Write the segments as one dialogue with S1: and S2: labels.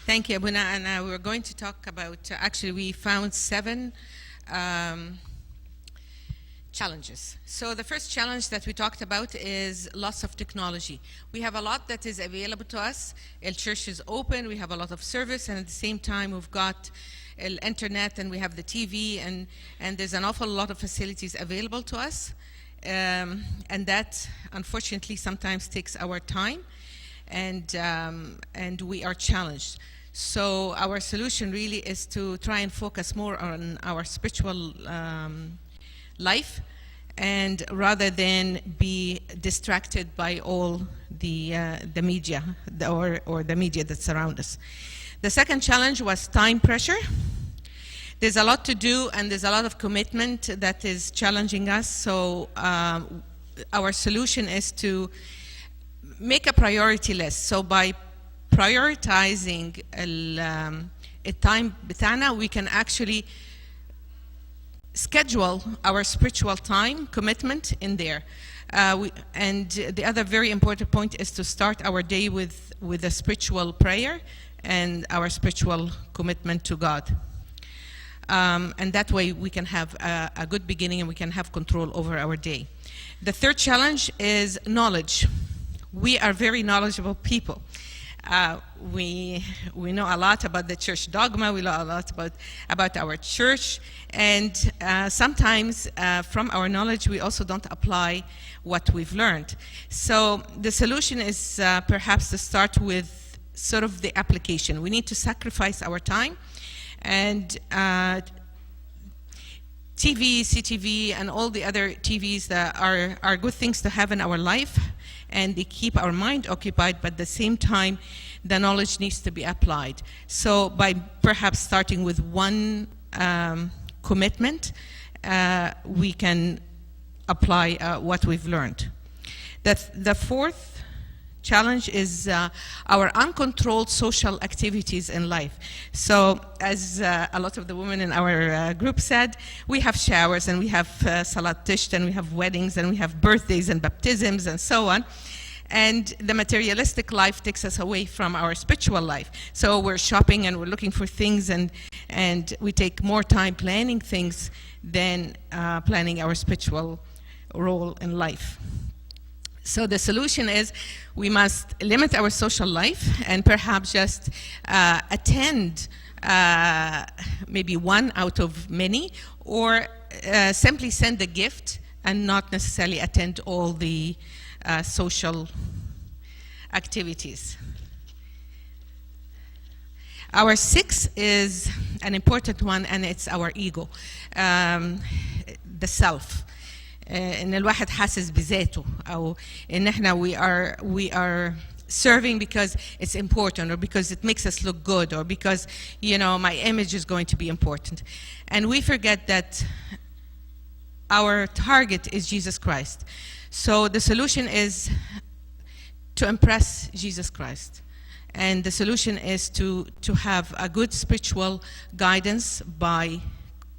S1: Thank you, Abuna. And we're going to talk about, actually, we found 7 challenges. So the first challenge that we talked about is loss of technology. We have a lot that is available to us. El church is open, we have a lot of service, and at the same time we've got the internet and we have the TV, and there's an awful lot of facilities available to us. And that, unfortunately, sometimes takes our time, and we are challenged. So our solution really is to try and focus more on our spiritual life, and rather than be distracted by all the media or the media that surround us. The second challenge was time pressure. There's a lot to do, and there's a lot of commitment that is challenging us. So our solution is to make a priority list. So by prioritizing التايم بتاعنا, we can actually schedule our spiritual time commitment in there. And the other very important point is to start our day with a spiritual prayer and our spiritual commitment to God. And that way we can have a good beginning and we can have control over our day. The third challenge is knowledge. We are very knowledgeable people. We know a lot about the church dogma, we know a lot about our church, and sometimes from our knowledge we also don't apply what we've learned. So the solution is perhaps to start with sort of the application. We need to sacrifice our time, and TV, CTV, and all the other TVs that are good things to have in our life, and they keep our mind occupied, but at the same time, the knowledge needs to be applied. So by perhaps starting with one commitment, we can apply what we've learned. The fourth challenge is our uncontrolled social activities in life. So as a lot of the women in our group said, we have showers and we have salat tisht and we have weddings and we have birthdays and baptisms and so on. And the materialistic life takes us away from our spiritual life. So we're shopping and we're looking for things, and we take more time planning things than planning our spiritual role in life. So the solution is we must limit our social life and perhaps just attend maybe one out of many, or simply send a gift and not necessarily attend all the social activities. Our sixth is an important one, and it's our ego, the self. إن الواحد حاسس بذاته, أو إن إحنا we are serving because it's important, or because it makes us look good, or because, you know, my image is going to be important. And we forget that our target is Jesus Christ. So the solution is to impress Jesus Christ. And the solution is to have a good spiritual guidance by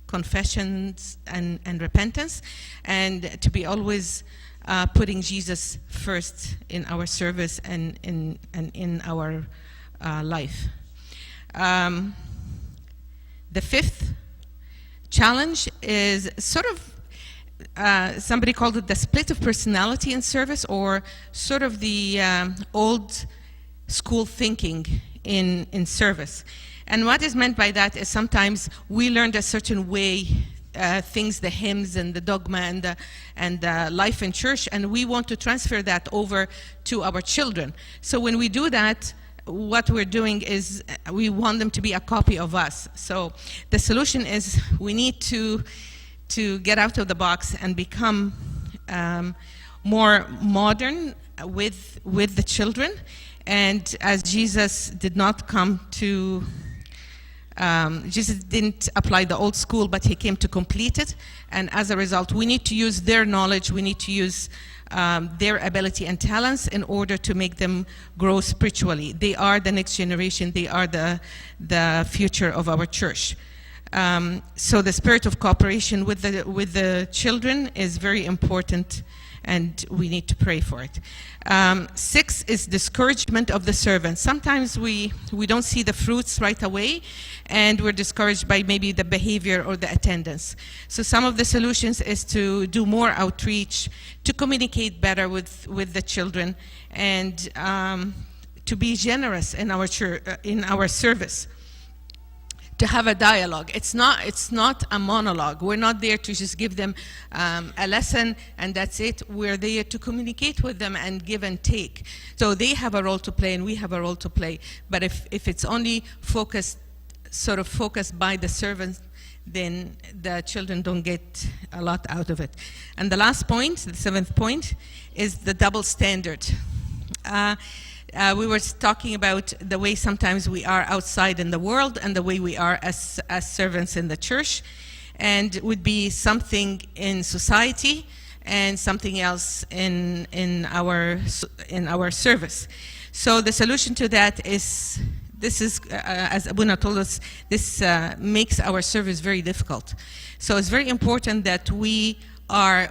S1: confessions and repentance, and to be always putting Jesus first in our service and in our life. The fifth challenge is sort of, somebody called it the split of personality in service, or sort of the old school thinking in service. And what is meant by that is sometimes we learned a certain way, things, the hymns and the dogma and the life in church, and we want to transfer that over to our children. So when we do that, what we're doing is we want them to be a copy of us. So the solution is we need to get out of the box and become more modern with the children. And as Jesus did not come to Jesus didn't apply the old school, but he came to complete it. And as a result, we need to use their knowledge, we need to use their ability and talents in order to make them grow spiritually. They are the next generation, they are the future of our church. So the spirit of cooperation with the children is very important and we need to pray for it. 6 is discouragement of the servant. Sometimes we don't see the fruits right away, and we're discouraged by maybe the behavior or the attendance. So some of the solutions is to do more outreach, to communicate better with the children, and to be generous in our church, in our service. To have a dialogue. It's not a monologue. We're not there to just give them a lesson and that's it. We're there to communicate with them and give and take. So they have a role to play and we have a role to play. But if it's only focused by the servants, then the children don't get a lot out of it. And the last point, the 7th point, is the double standard. We were talking about the way sometimes we are outside in the world and the way we are as servants in the church, and it would be something in society and something else in our service. So the solution to that is, this is, as Abuna told us, this makes our service very difficult. So it's very important that we are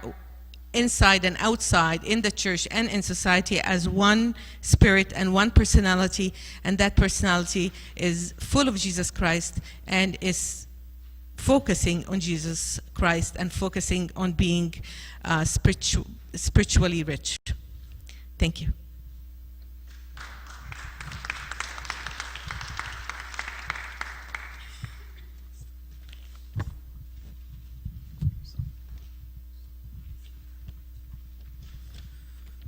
S1: inside and outside in the church and in society as one spirit and one personality, and that personality is full of Jesus Christ and is focusing on Jesus Christ and focusing on being spiritually rich. Thank you.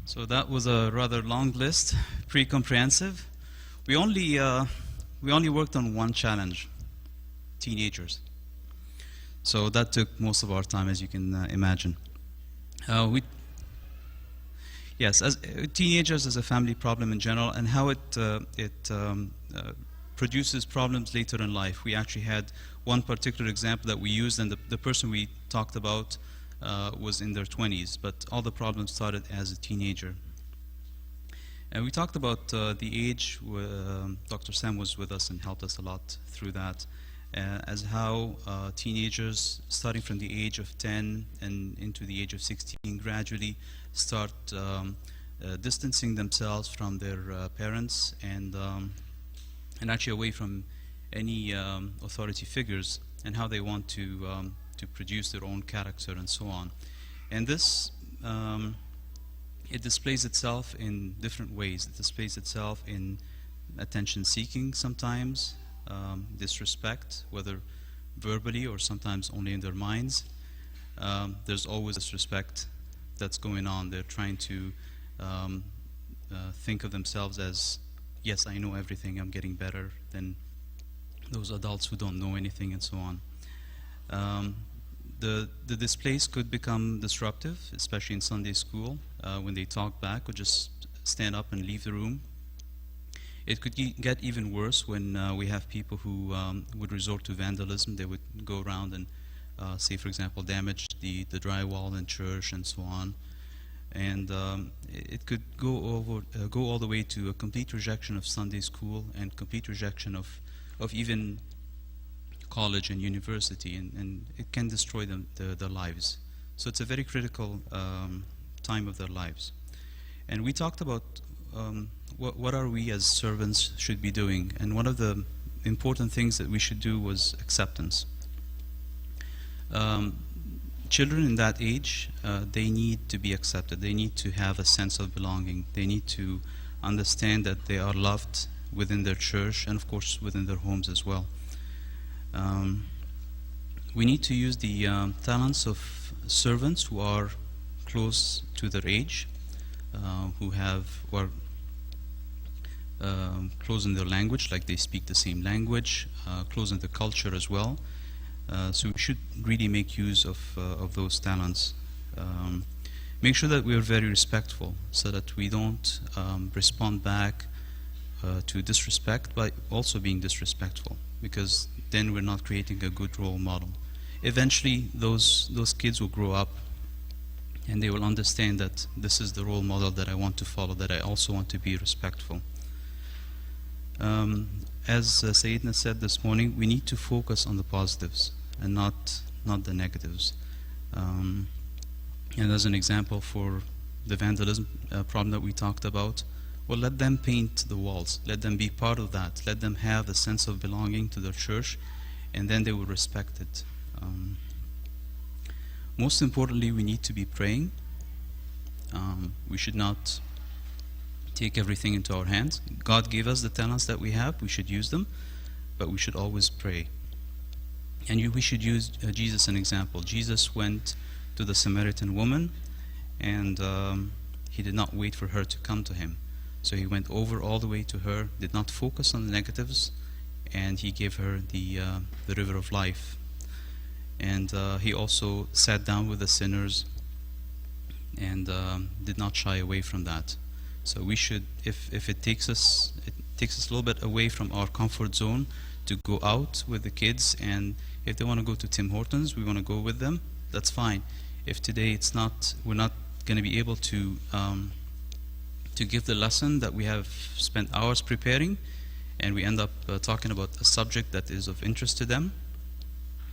S2: So that was a rather long list, pretty comprehensive. We only worked on one challenge, teenagers. So that took most of our time, as you can imagine. Yes, as teenagers is a family problem in general, and how it produces problems later in life. We actually had one particular example that we used, and the person we talked about was in their 20s, but all the problems started as a teenager. And we talked about the age. Dr. Sam was with us and helped us a lot through that, as how teenagers, starting from the age of 10 and into the age of 16, gradually start distancing themselves from their parents and actually away from any authority figures, and how they want to produce their own character and so on. And this, it displays itself in different ways. It displays itself in attention seeking sometimes, disrespect, whether verbally or sometimes only in their minds. There's always disrespect that's going on. They're trying to think of themselves as, yes, I know everything, I'm getting better than those adults who don't know anything, and so on. The displays could become disruptive, especially in Sunday school, when they talk back or just stand up and leave the room. It could get even worse when we have people who would resort to vandalism. They would go around and, say, for example, damage the drywall in church and so on. And it could go all the way to a complete rejection of Sunday school and complete rejection of even college and university, and it can destroy their lives. So it's a very critical time of their lives. And we talked about what are we as servants should be doing, and one of the important things that we should do was acceptance. Children in that age, they need to be accepted. They need to have a sense of belonging. They need to understand that they are loved within their church and of course within their homes as well. We need to use the talents of servants who are close to their age, who are close in their language, like they speak the same language, close in the culture as well. So we should really make use of those talents. Make sure that we are very respectful, so that we don't respond back to disrespect by also being disrespectful, because then we're not creating a good role model. Eventually those kids will grow up and they will understand that this is the role model that I want to follow, that I also want to be respectful. As Sayyidina said this morning, we need to focus on the positives and not the negatives. And as an example for the vandalism problem that we talked about, well, let them paint the walls. Let them be part of that. Let them have the sense of belonging to their church, and then they will respect it. Most importantly, we need to be praying. We should not take everything into our hands. God gave us the talents that we have. We should use them, but we should always pray. And we should use Jesus as an example. Jesus went to the Samaritan woman, and he did not wait for her to come to him. So he went over all the way to her, did not focus on the negatives, and he gave her the river of life. And he also sat down with the sinners and did not shy away from that. So we should, if it takes us a little bit away from our comfort zone to go out with the kids, and if they want to go to Tim Hortons, we want to go with them, that's fine. If today we're not going to be able to give the lesson that we have spent hours preparing, and we end up talking about a subject that is of interest to them,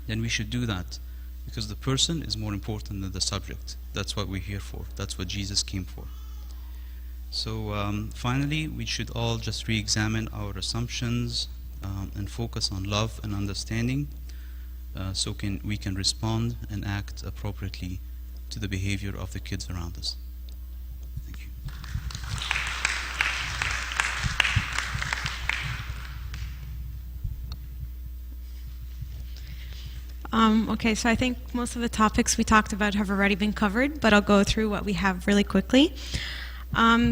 S2: then we should do that, because the person is more important than the subject. That's what we're here for. That's what Jesus came for. So finally, we should all just re-examine our assumptions and focus on love and understanding, so we can respond and act appropriately to the behavior of the kids around us. Thank you.
S3: Okay, so I think most of the topics we talked about have already been covered, but I'll go through what we have really quickly.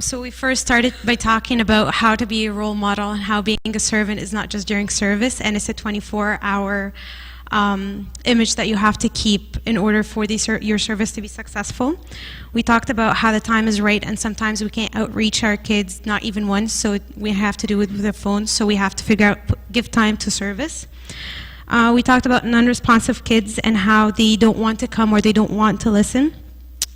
S3: So we first started by talking about how to be a role model and how being a servant is not just during service, and it's a 24-hour image that you have to keep in order for your service to be successful. We talked about how the time is right, and sometimes we can't outreach our kids, not even once, so we have to do it with the phone, so we have to figure out, give time to service. We talked about non-responsive kids and how they don't want to come or they don't want to listen.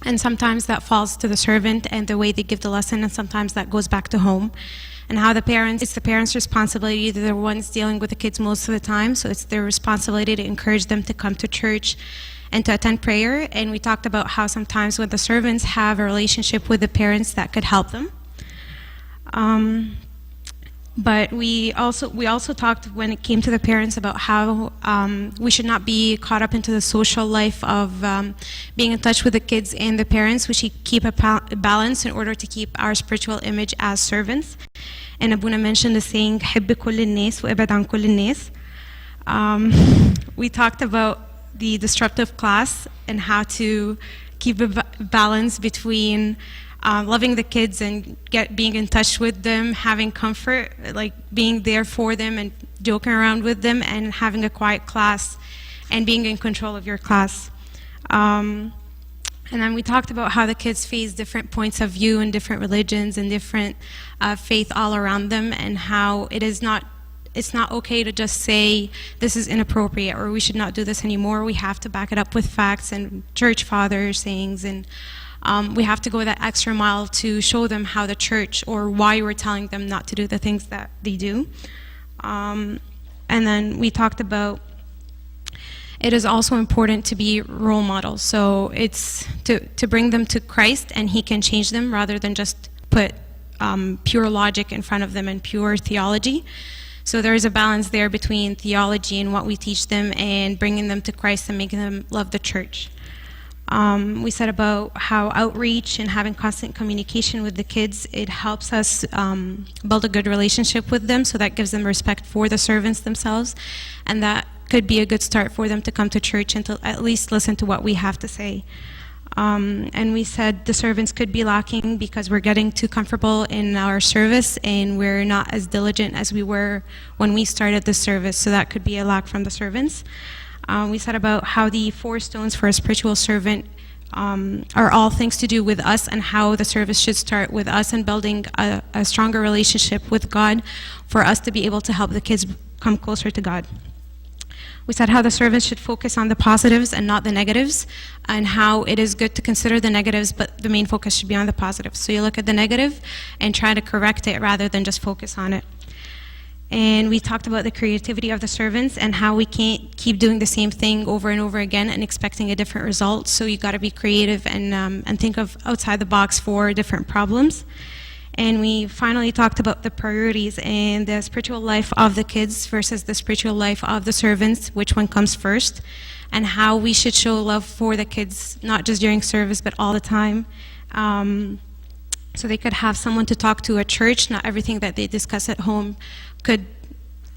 S3: And sometimes that falls to the servant and the way they give the lesson, and sometimes that goes back to home. And how it's the parents' responsibility. They're the ones dealing with the kids most of the time, so it's their responsibility to encourage them to come to church and to attend prayer. And we talked about how sometimes when the servants have a relationship with the parents, that could help them. But we also talked, when it came to the parents, about how we should not be caught up into the social life of being in touch with the kids and the parents. We should keep a balance in order to keep our spiritual image as servants. And Abuna mentioned the saying, حب كل الناس وابعد عن كل الناس. We talked about the disruptive class and how to keep a balance between loving the kids and being in touch with them, having comfort, like being there for them and joking around with them, and having a quiet class and being in control of your class. And then we talked about how the kids face different points of view and different religions and different faith all around them, and how it's not okay to just say this is inappropriate or we should not do this anymore. We have to back it up with facts and church fathers sayings, and we have to go that extra mile to show them how the church, or why we're telling them not to do the things that they do. And then we talked about it is also important to be role models. So it's to bring them to Christ, and He can change them rather than just put pure logic in front of them and pure theology. So there is a balance there between theology and what we teach them and bringing them to Christ and making them love the church. We said about how outreach and having constant communication with the kids, it helps us build a good relationship with them, so that gives them respect for the servants themselves, and that could be a good start for them to come to church and to at least listen to what we have to say. And we said the servants could be lacking because we're getting too comfortable in our service and we're not as diligent as we were when we started the service, so that could be a lack from the servants. We said about how the 4 stones for a spiritual servant are all things to do with us, and how the service should start with us and building a stronger relationship with God for us to be able to help the kids come closer to God. We said how the servants should focus on the positives and not the negatives, and how it is good to consider the negatives, but the main focus should be on the positives. So you look at the negative and try to correct it rather than just focus on it. And we talked about the creativity of the servants and how we can't keep doing the same thing over and over again and expecting a different result. So you got to be creative and think of outside the box for different problems. And we finally talked about the priorities and the spiritual life of the kids versus the spiritual life of the servants, which one comes first, and how we should show love for the kids, not just during service, but all the time. So they could have someone to talk to at church. Not everything that they discuss at home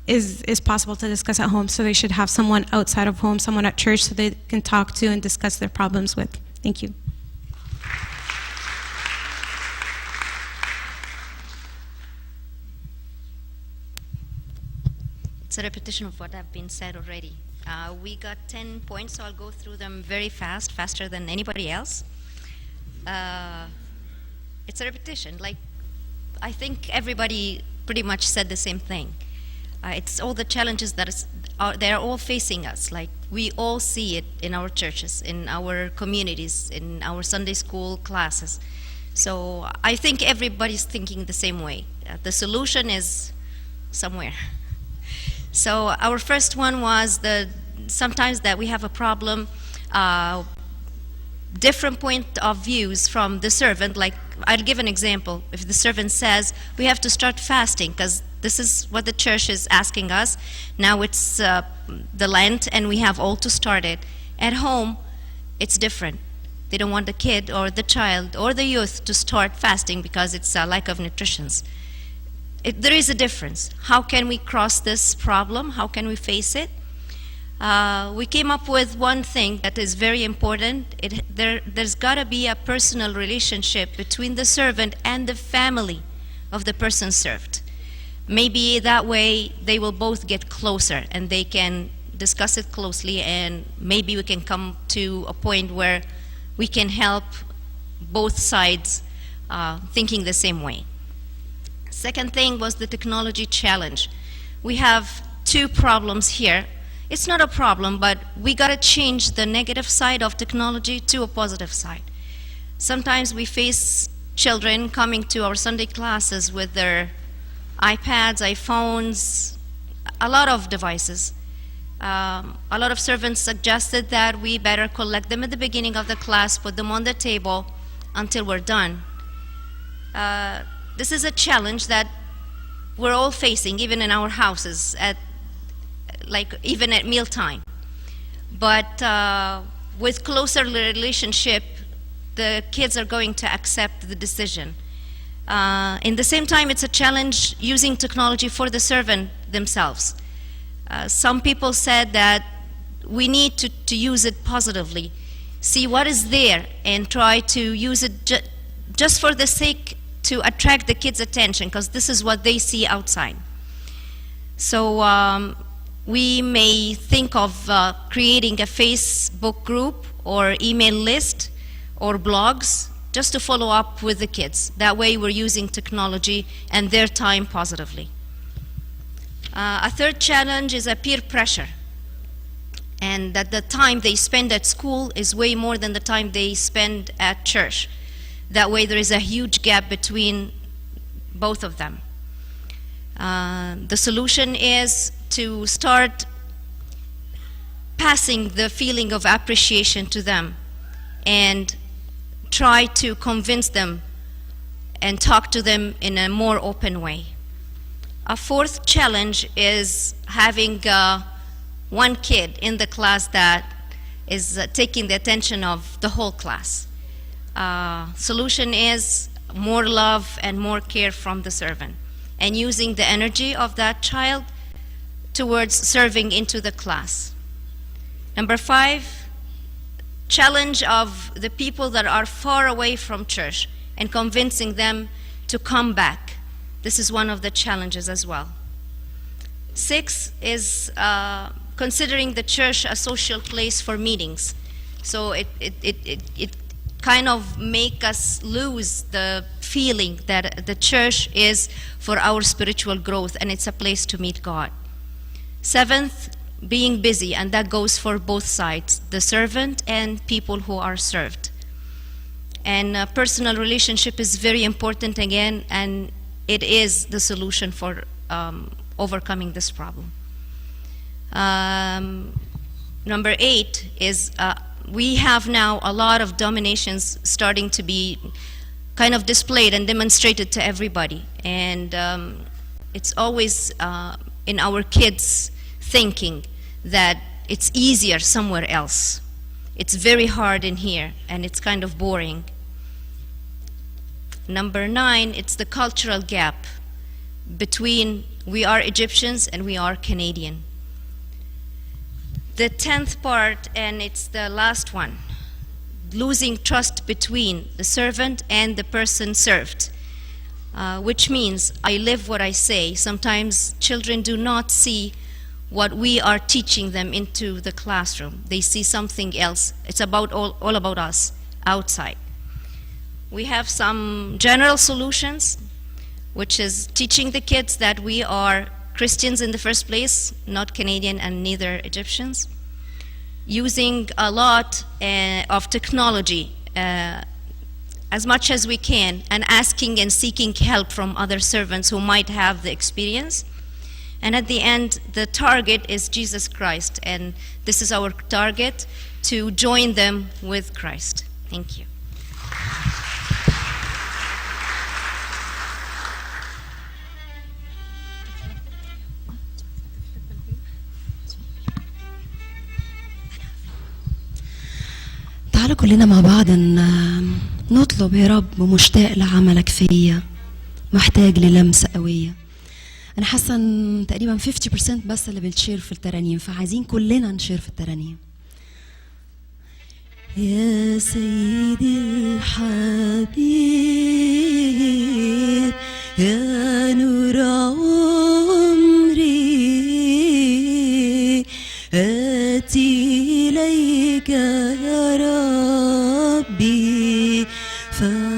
S3: is possible to discuss at home. So they should have someone outside of home, someone at church, so they can talk to and discuss their problems with. Thank you.
S4: It's a repetition of what have been said already. We got 10 points, so I'll go through them very fast, faster than anybody else. It's a repetition. Like, I think everybody pretty much said the same thing. It's all the challenges that they're all facing us. Like, we all see it in our churches, in our communities, in our Sunday school classes. So I think everybody's thinking the same way. The solution is somewhere. So our first one was sometimes that we have a problem, different point of views from the servant. Like, I'll give an example. If the servant says, we have to start fasting because this is what the church is asking us. Now it's the Lent and we have all to start it. At home, it's different. They don't want the kid or the child or the youth to start fasting because it's a lack of nutrition. There is a difference. How can we cross this problem? How can we face it? We came up with one thing that is very important. There's got to be a personal relationship between the servant and the family of the person served. Maybe that way they will both get closer and they can discuss it closely, and maybe we can come to a point where we can help both sides thinking the same way. Second thing was the technology challenge. We have two problems here. It's not a problem, but we got to change the negative side of technology to a positive side. Sometimes we face children coming to our Sunday classes with their iPads, iPhones, a lot of devices. A lot of servants suggested that we better collect them at the beginning of the class, put them on the table until we're done. This is a challenge that we're all facing, even in our houses, even at mealtime. But with closer relationship, the kids are going to accept the decision. In the same time, it's a challenge using technology for the servant themselves. Some people said that we need to use it positively, see what is there, and try to use it just for the sake to attract the kids' attention, because this is what they see outside. So we may think of creating a Facebook group or email list or blogs just to follow up with the kids. That way we're using technology and their time positively. A third challenge is a peer pressure, and that the time they spend at school is way more than the time they spend at church. That way there is a huge gap between both of them. The solution is to start passing the feeling of appreciation to them and try to convince them and talk to them in a more open way. A fourth challenge is having one kid in the class that is taking the attention of the whole class. Solution is more love and more care from the servant, and using the energy of that child towards serving into the class. Number 5, challenge of the people that are far away from church and convincing them to come back. This is one of the challenges as well. 6 is considering the church a social place for meetings. So it kind of make us lose the feeling that the church is for our spiritual growth and it's a place to meet God. 7th, being busy, and that goes for both sides, the servant and people who are served. And personal relationship is very important again, and it is the solution for overcoming this problem. Number 8 is we have now a lot of dominations starting to be kind of displayed and demonstrated to everybody. And it's always in our kids' thinking that it's easier somewhere else. It's very hard in here, and it's kind of boring. Number 9, it's the cultural gap between we are Egyptians and we are Canadian. The 10th part, and it's the last one, losing trust between the servant and the person served, which means I live what I say. Sometimes children do not see what we are teaching them into the classroom. They see something else. It's about all about us outside. We have some general solutions, which is teaching the kids that we are Christians in the first place, not Canadian and neither Egyptians. Using a lot of technology as much as we can, and asking and seeking help from other servants who might have the experience. And at the end, the target is Jesus Christ, and this is our target, to join them with Christ. Thank you.
S5: تعالوا كلنا مع بعض نطلب يا رب، مشتاق لعملك فيا، محتاج للمسة قوية. أنا حاسة إن تقريبا 50% بس اللي بنشير في الترانيم، فعايزين كلنا نشير في الترانيم. يا سيدي الحبيب يا نور عمري، آتي إليك يا ربي فانهضني،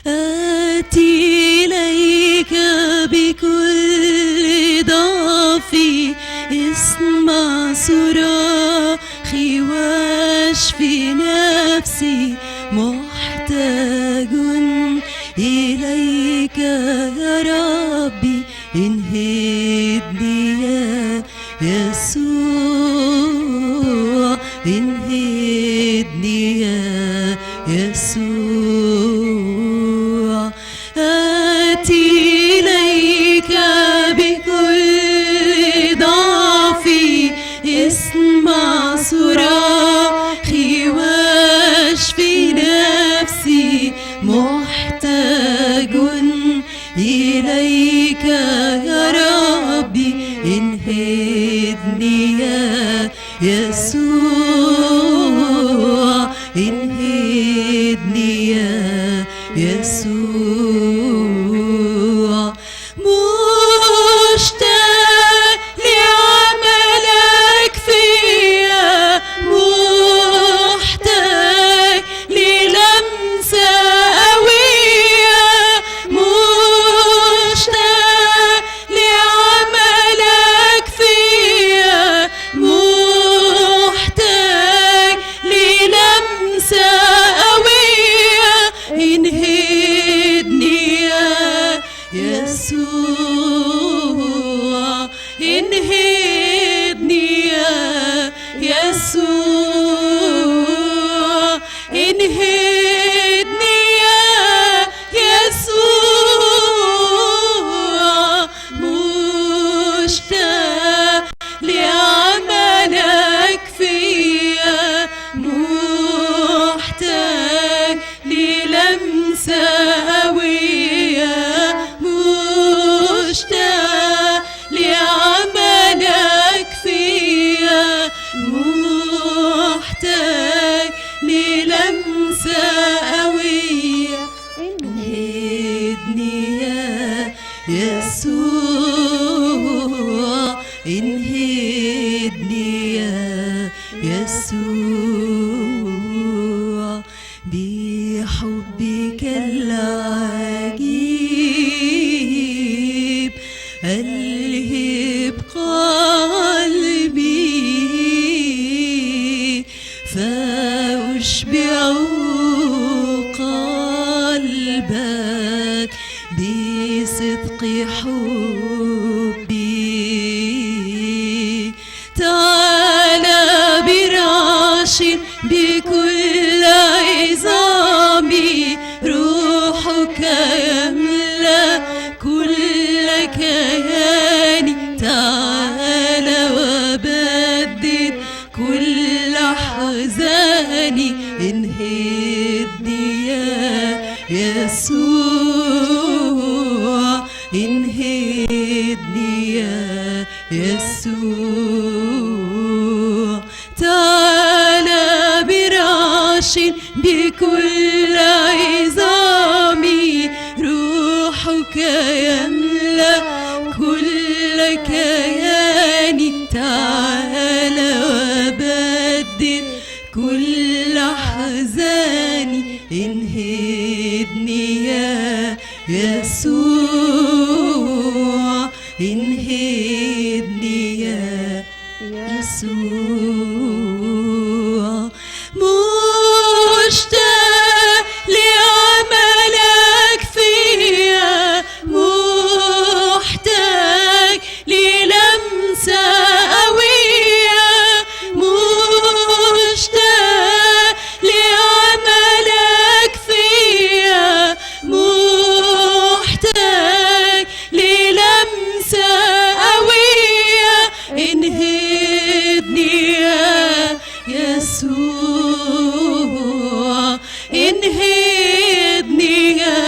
S5: آتي إليك بكل ضعفي، اسمع صراخي واشفي نفسي، محتاج إليك يا ربي، انهضني يا يسوع، انهضني يا يسوع، آتي إليك بكل ضعفي، اسمع صراخي واشفي نفسي، محتاج إليك يا ربي، انهضني يا يسوع، انهضني يا يسوع، مشتاق لعملك فيا، محتاج للمسة قوية، مشتاق لعملك فيا، محتاج للمسة قوية، انهضني يا يسوع، انهضني يا يسوع، انهضني يا يسوع، مشتاق لعملك فيا، محتاج للمسة قوية، مشتاق لعملك فيا، محتاج للمسة قوية، انهضني يا يسوع، انهضني يا يسوع، بحبك العجيب ألهب قلبي، فأشبع قلبي حبي تعالى براشد بكل عظامي روحك يملأ كل كياني تعالى وبدد كل حزاني انهدني يا يسوع انهدني يا يسوع تعالى براشد بكل عظامي روحك يملأ كل كياني تعالى وبدد كل حزاني انهدني يا يسوع انهدني يا يسوع مشتاق لعملك فيا محتاج للمسة قوية مشتاق لعملك فيا محتاج للمسة قوية انهدني يا يسوع انهدني يا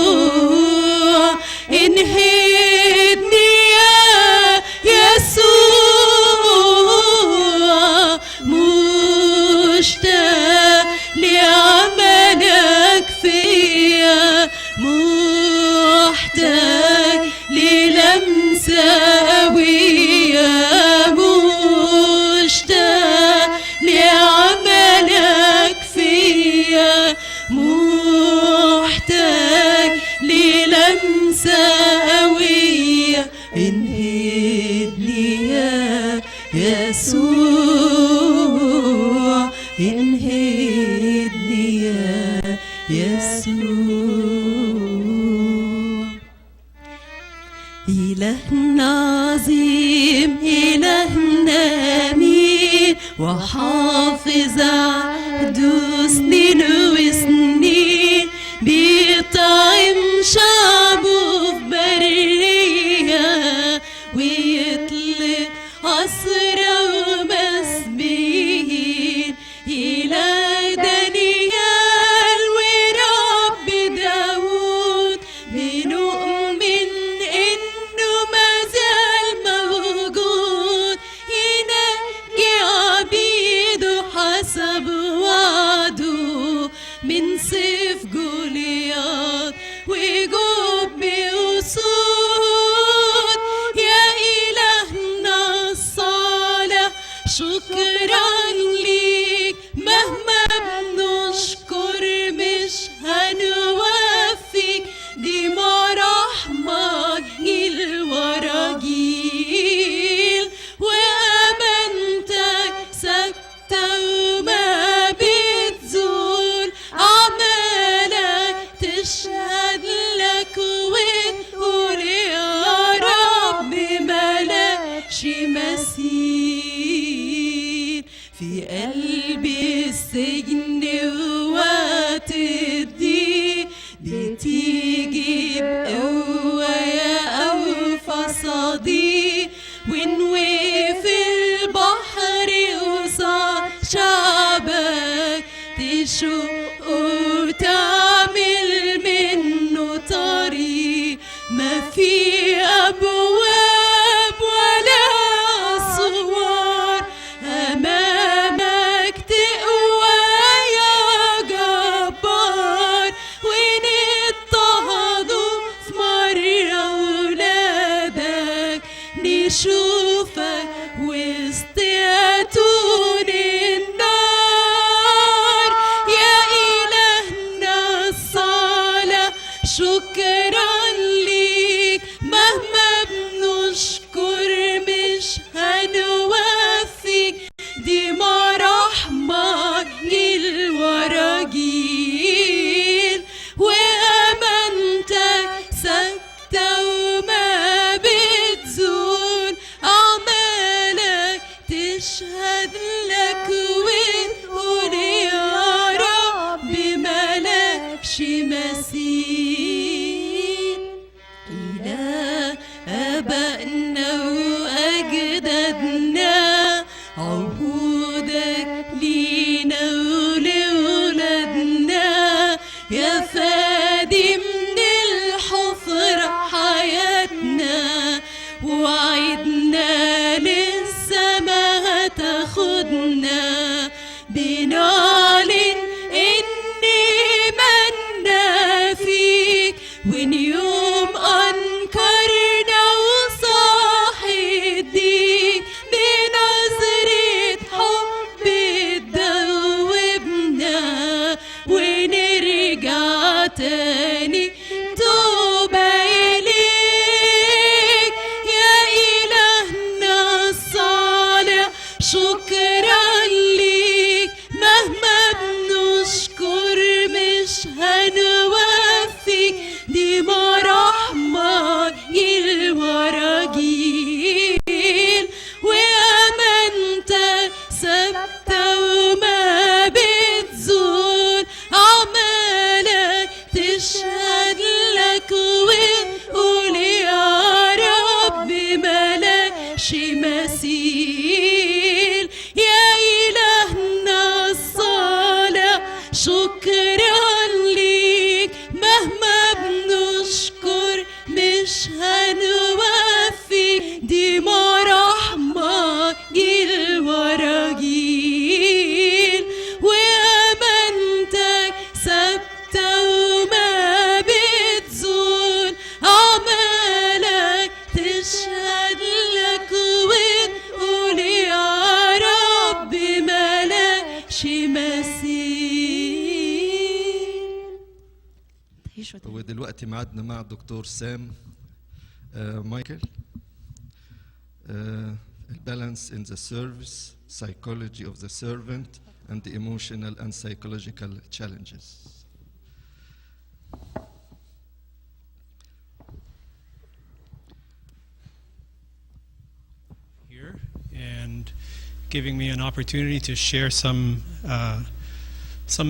S5: يسوع انهدني يا يسوع مشتاق لعملك فيا محتاج للمسة قوية مشتاق لعملك فيا محتاج للمسة قوية انهدني يا يسوع انهدني يا يسوع إلهنا عظيم إلهنا أمين وحافظ عهده سنين وسنين بيطعم شعبه في برية ويطلق أسرى ومسبيين إله دانيال ورب داود بنؤمن إنه مازال موجود ينجي عبيده حسب وعده من سيف جولياط وجب أسود يا إلهنا الصالح شكرا ليك مهما بنشكر مش هنوفيك دي مراحمك جيل ورا جيل وأمانتك ثابتة وما بتزول أعمالك تشهد لك وتقول يا رب ملكش مثيل في قلبي السجن ووقت الضيق بتيجي بقوة يا أوفى صديق ونوقف البحر قصاد شعبك تشق وتعمل منه طريق ما في أبواب ولا أسوار أمامك تقوى يا جبار ونضطهدوا في مرة ولادك نشوفك وسط أتون النار يا إلهنا
S6: بنعلن إني منا فيك، وإن يوم أنكرنا وصاح الدين بنظرة حب تدوبنا ونرجع تاني توبة إليك يا إلهنا الصالح. شكرا ليك مهما بنشكر مش هنوفيك، دي مراحمك جيل ورا جيل، وأمانتك ثابتة وما بتزول، أعمالك تشهد لك ونقول يا رب ملكش مثيل يا إلهنا الصالح. شكرا ليك مهما بنشكر مش هنوفي، دي مراحمك جيل ورا جيل، وأمانتك ثابتة وما بتزول، أعمالك تشهد لك ونقول يا رب ملكش مثيل.
S7: ودلوقتي معادنا مع الدكتور سام مايكل. Balance in the service, psychology of the servant, and the emotional and psychological challenges.
S8: Here and giving me an opportunity to share some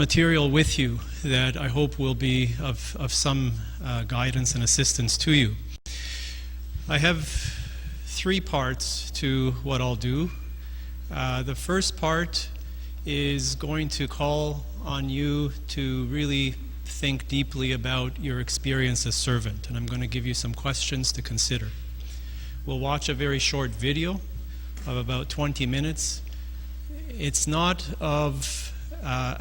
S8: material with you that I hope will be of some guidance and assistance to you. I have 3 parts to what I'll do. The first part is going to call on you to really think deeply about your experience as servant, and I'm going to give you some questions to consider. We'll watch a very short video of about 20 minutes. It's not of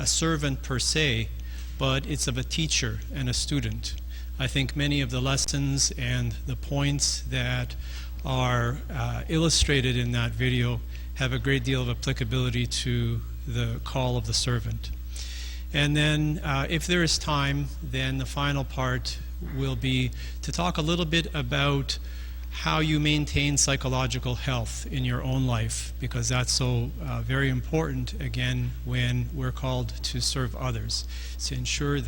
S8: a servant per se, but it's of a teacher and a student. I think many of the lessons and the points that are illustrated in that video have a great deal of applicability to the call of the servant. And then if there is time, then the final part will be to talk a little bit about how you maintain psychological health in your own life, because that's so very important, again, when we're called to serve others, to ensure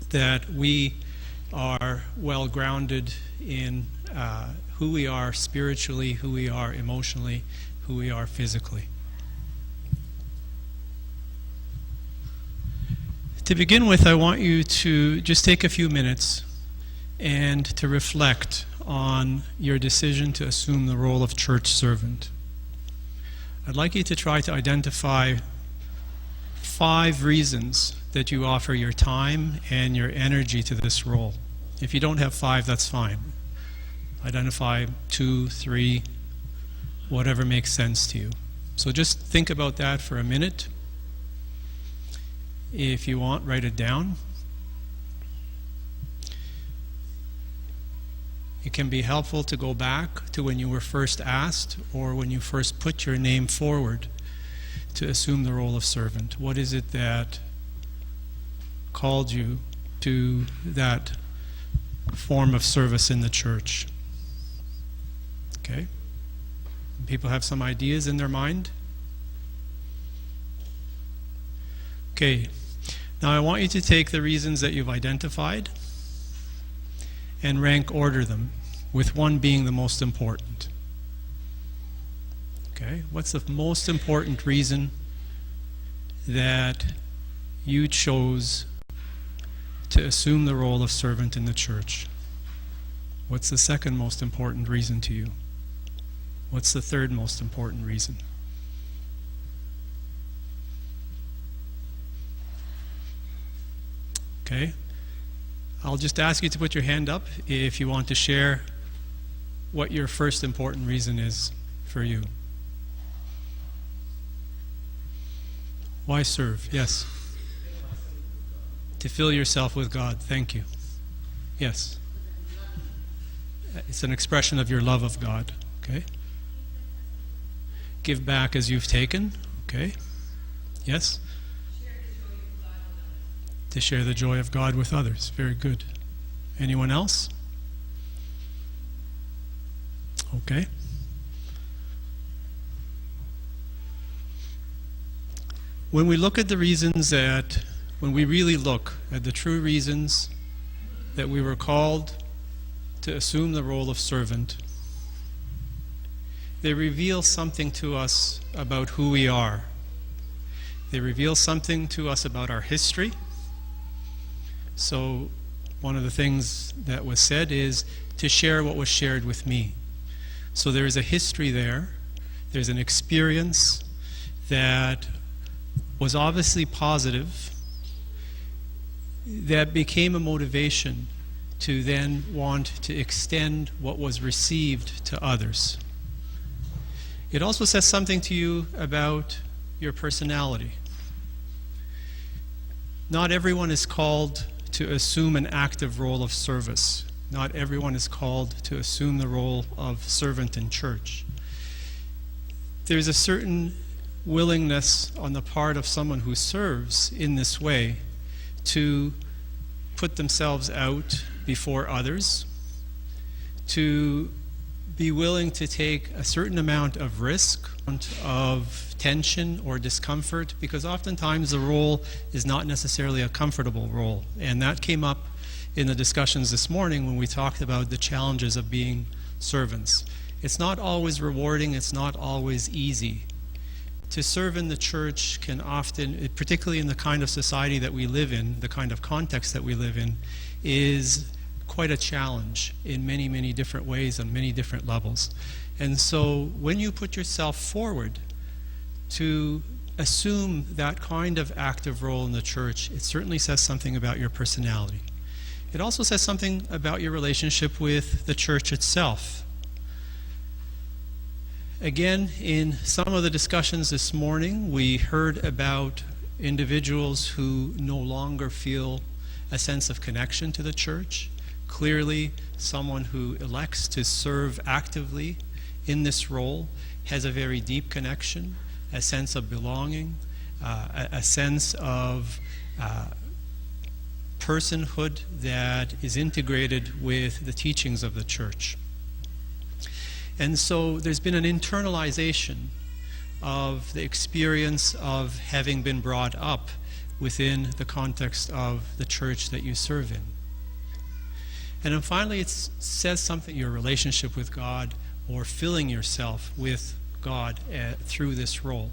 S8: that we are well grounded in who we are spiritually, who we are emotionally, who we are physically. To begin with, I want you to just take a few minutes and to reflect on your decision to assume the role of church servant. I'd like you to try to identify 5 reasons that you offer your time and your energy to this role. If you don't have 5, that's fine. Identify 2, 3, whatever makes sense to you. So just think about that for a minute. If you want, write it down. It can be helpful to go back to when you were first asked or when you first put your name forward to assume the role of servant. What is it that called you to that form of service in the church? Okay? People have some ideas in their mind? Okay. Now I want you to take the reasons that you've identified and rank order them, with 1 being the most important. Okay? What's the most important reason that you chose to assume the role of servant in the church? What's the second most important reason to you? What's the third most important reason? Okay? I'll just ask you to put your hand up if you want to share what your first important reason is for you. Why serve? Yes. To fill yourself with God. Thank you. Yes. It's an expression of your love of God. Okay. Give back as you've taken. Okay. Yes. To share the joy of God with others. Very good. Anyone else? Okay. When we look at the reasons when we really look at the true reasons that we were called to assume the role of servant, they reveal something to us about who we are. They reveal something to us about our history. So one of the things that was said is to share what was shared with me. So there is a history there. There's an experience that was obviously positive, that became a motivation to then want to extend what was received to others. It also says something to you about your personality. Not everyone is called to assume an active role of service. Not everyone is called to assume the role of servant in church. There's a certain willingness on the part of someone who serves in this way to put themselves out before others, to be willing to take a certain amount of risk, of tension or discomfort, because oftentimes the role is not necessarily a comfortable role. And that came up in the discussions this morning when we talked about the challenges of being servants. It's not always rewarding, it's not always easy. To serve in the church can often, particularly in the kind of society that we live in, the kind of context that we live in, is quite a challenge in many, many different ways on many different levels. And so when you put yourself forward to assume that kind of active role in the church, it certainly says something about your personality. It also says something about your relationship with the church itself. Again, in some of the discussions this morning, we heard about individuals who no longer feel a sense of connection to the church. Clearly, someone who elects to serve actively in this role has a very deep connection, a sense of belonging, a sense of personhood that is integrated with the teachings of the church. And so there's been an internalization of the experience of having been brought up within the context of the church that you serve in. And then finally, it says something, your relationship with God, or filling yourself with God through this role.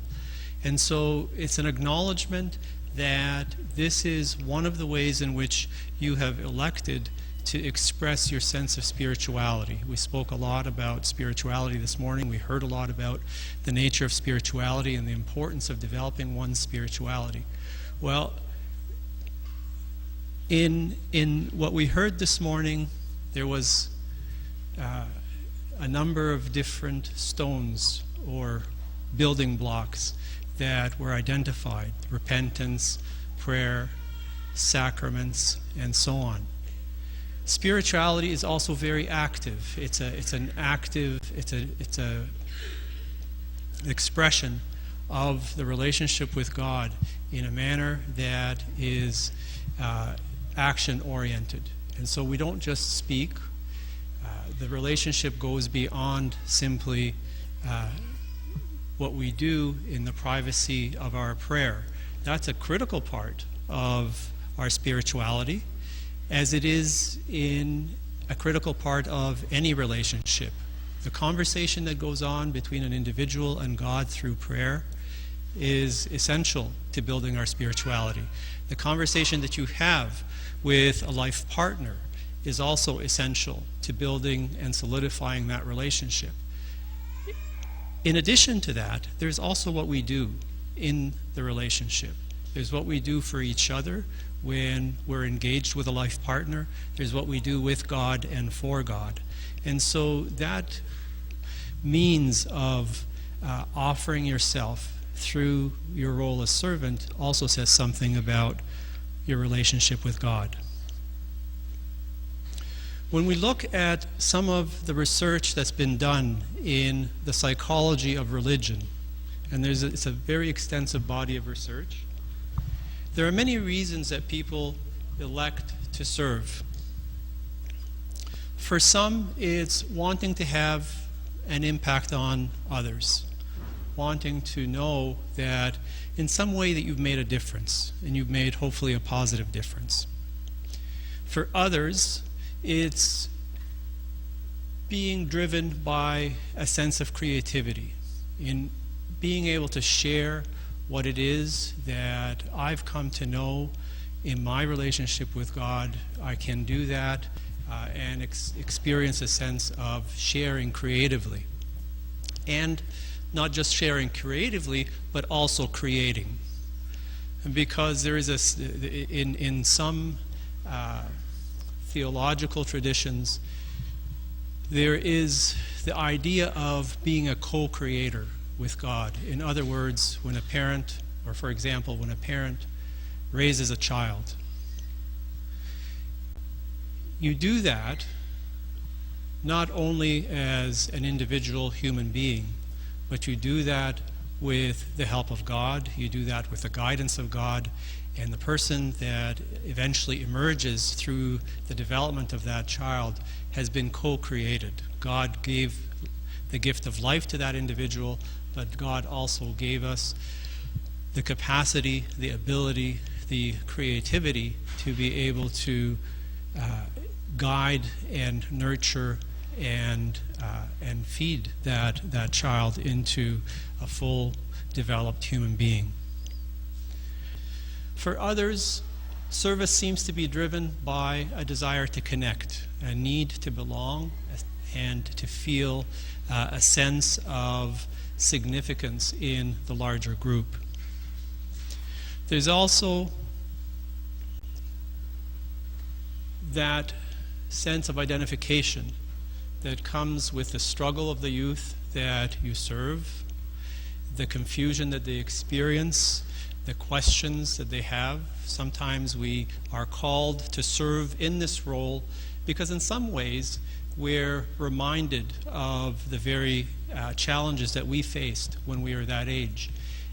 S8: And so it's an acknowledgement that this is one of the ways in which you have elected to express your sense of spirituality. We spoke a lot about spirituality this morning. We heard a lot about the nature of spirituality and the importance of developing one's spirituality. Well, in what we heard this morning, there was a number of different stones or building blocks that were identified: repentance, prayer, sacraments, and so on. Spirituality is also very active. It's an expression of the relationship with God in a manner that is action-oriented. And so we don't just speak. The relationship goes beyond simply what we do in the privacy of our prayer. That's a critical part of our spirituality, as it is in a critical part of any relationship. The conversation that goes on between an individual and God through prayer is essential to building our spirituality. The conversation that you have with a life partner is also essential to building and solidifying that relationship. In addition to that, there's also what we do in the relationship. There's what we do for each other when we're engaged with a life partner. There's what we do with God and for God. And so that means of offering yourself through your role as servant also says something about your relationship with God. When we look at some of the research that's been done in the psychology of religion, and it's a very extensive body of research, there are many reasons that people elect to serve. For some, it's wanting to have an impact on others, wanting to know that in some way that you've made a difference, and you've made hopefully a positive difference. For others, it's being driven by a sense of creativity, in being able to share what it is that I've come to know in my relationship with God. I can do that and experience a sense of sharing creatively. And not just sharing creatively, but also creating. And because there is in some theological traditions, there is the idea of being a co-creator with God. In other words, when a parent, or for example, when a parent raises a child, you do that not only as an individual human being, but you do that with the help of God, you do that with the guidance of God, and the person that eventually emerges through the development of that child has been co-created. God gave the gift of life to that individual, but God also gave us the capacity, the ability, the creativity to be able to guide and nurture and feed that child into a full developed human being. For others, service seems to be driven by a desire to connect, a need to belong, and to feel a sense of significance in the larger group. There's also that sense of identification that comes with the struggle of the youth that you serve, the confusion that they experience, the questions that they have. Sometimes we are called to serve in this role because in some ways we're reminded of the very challenges that we faced when we were that age.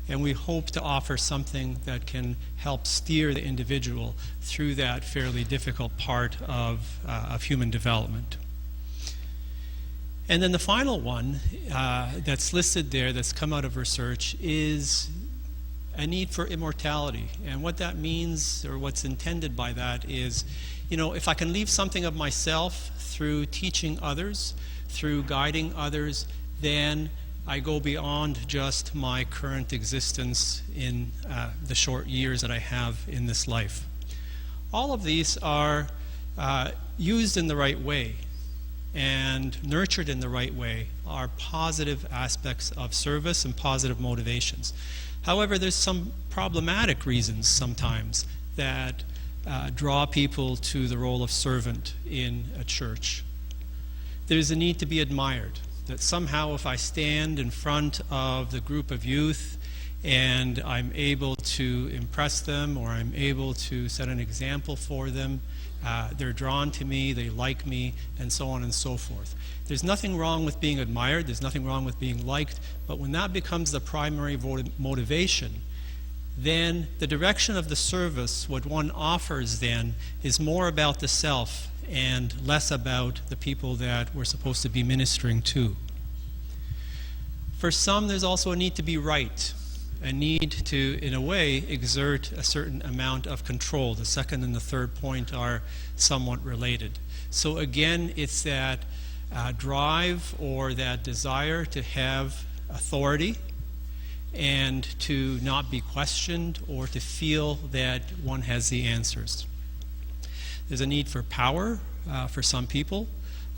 S8: And we hope to offer something that can help steer the individual through that fairly difficult part of human development. And then the final one that's listed there, that's come out of research, is a need for immortality. And what that means, or what's intended by that, is, you know, if I can leave something of myself through teaching others, through guiding others, then I go beyond just my current existence in the short years that I have in this life. All of these are used in the right way and nurtured in the right way, are positive aspects of service and positive motivations. However, there's some problematic reasons sometimes that draw people to the role of servant in a church. There's a need to be admired, that somehow if I stand in front of the group of youth and I'm able to impress them, or I'm able to set an example for them, they're drawn to me, they like me, and so on and so forth. There's nothing wrong with being admired, there's nothing wrong with being liked, but when that becomes the primary motivation, then the direction of the service, what one offers then, is more about the self and less about the people that we're supposed to be ministering to. For some, there's also a need to be right, a need to, in a way, exert a certain amount of control. The second and the third point are somewhat related. So again, it's that drive or that desire to have authority and to not be questioned or to feel that one has the answers. There's a need for power for some people.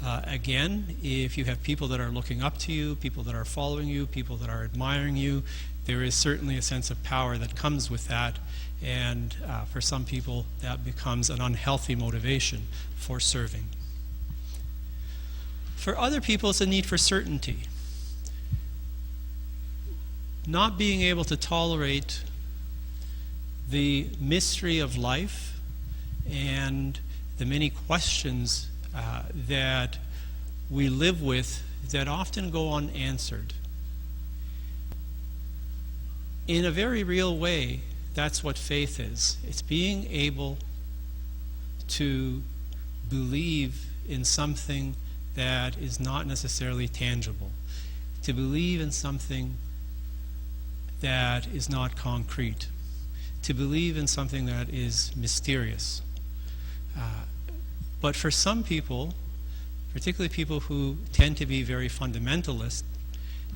S8: Again, if you have people that are looking up to you, people that are following you, people that are admiring you, there is certainly a sense of power that comes with that, and for some people that becomes an unhealthy motivation for serving. For other people, it's a need for certainty. not being able to tolerate the mystery of life and the many questions that we live with that often go unanswered. In a very real way, that's what faith is. It's being able to believe in something that is not necessarily tangible, to believe in something that is not concrete, to believe in something that is mysterious. But for some people, particularly people who tend to be very fundamentalist,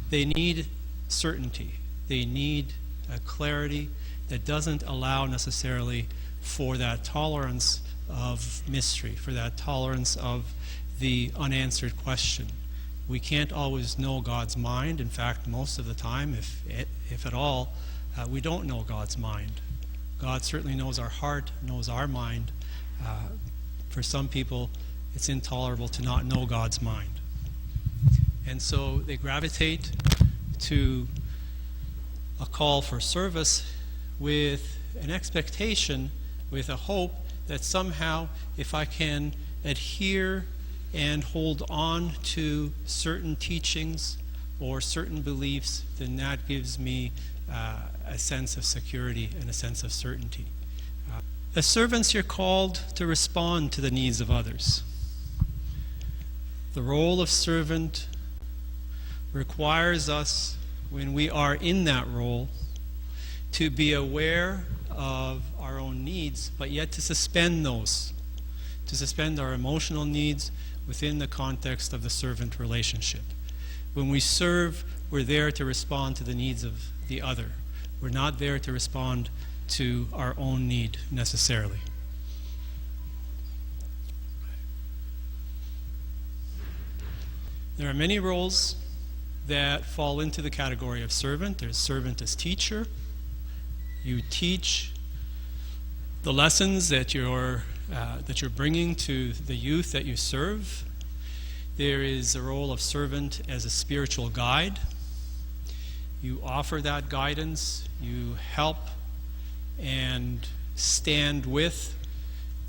S8: they need certainty. They need a clarity that doesn't allow necessarily for that tolerance of mystery, for that tolerance of the unanswered question. We can't always know God's mind. In fact, most of the time, if at all, we don't know God's mind. God certainly knows our heart, knows our mind. For some people, it's intolerable to not know God's mind. And so they gravitate to a call for service with an expectation, with a hope that somehow if I can adhere and hold on to certain teachings or certain beliefs, then that gives me a sense of security and a sense of certainty. As servants, you're called to respond to the needs of others. The role of servant requires us, when we are in that role, to be aware of our own needs, but yet to suspend those, to suspend our emotional needs within the context of the servant relationship. When we serve, we're there to respond to the needs of the other. We're not there to respond to our own need necessarily. There are many roles that fall into the category of servant. There's servant as teacher. You teach the lessons that you're bringing to the youth that you serve. There is a role of servant as a spiritual guide. You offer that guidance. You help and stand with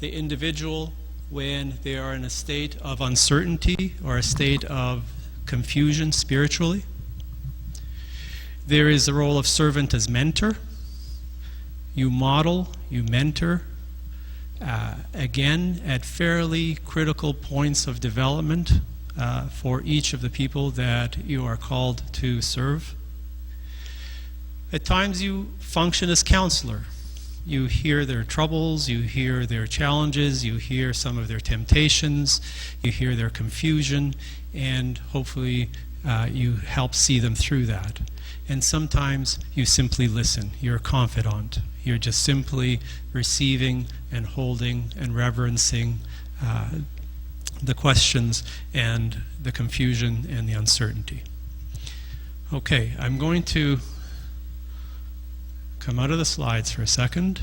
S8: the individual when they are in a state of uncertainty or a state of confusion spiritually. There is the role of servant as mentor. You model, you mentor, again, at fairly critical points of development for each of the people that you are called to serve. At times you function as counselor. You hear their troubles, you hear their challenges, you hear some of their temptations, you hear their confusion, and hopefully you help see them through that. And sometimes you simply listen. You're a confidant. You're just simply receiving and holding and reverencing the questions and the confusion and the uncertainty. Okay, I'm going to come out of the slides for a second.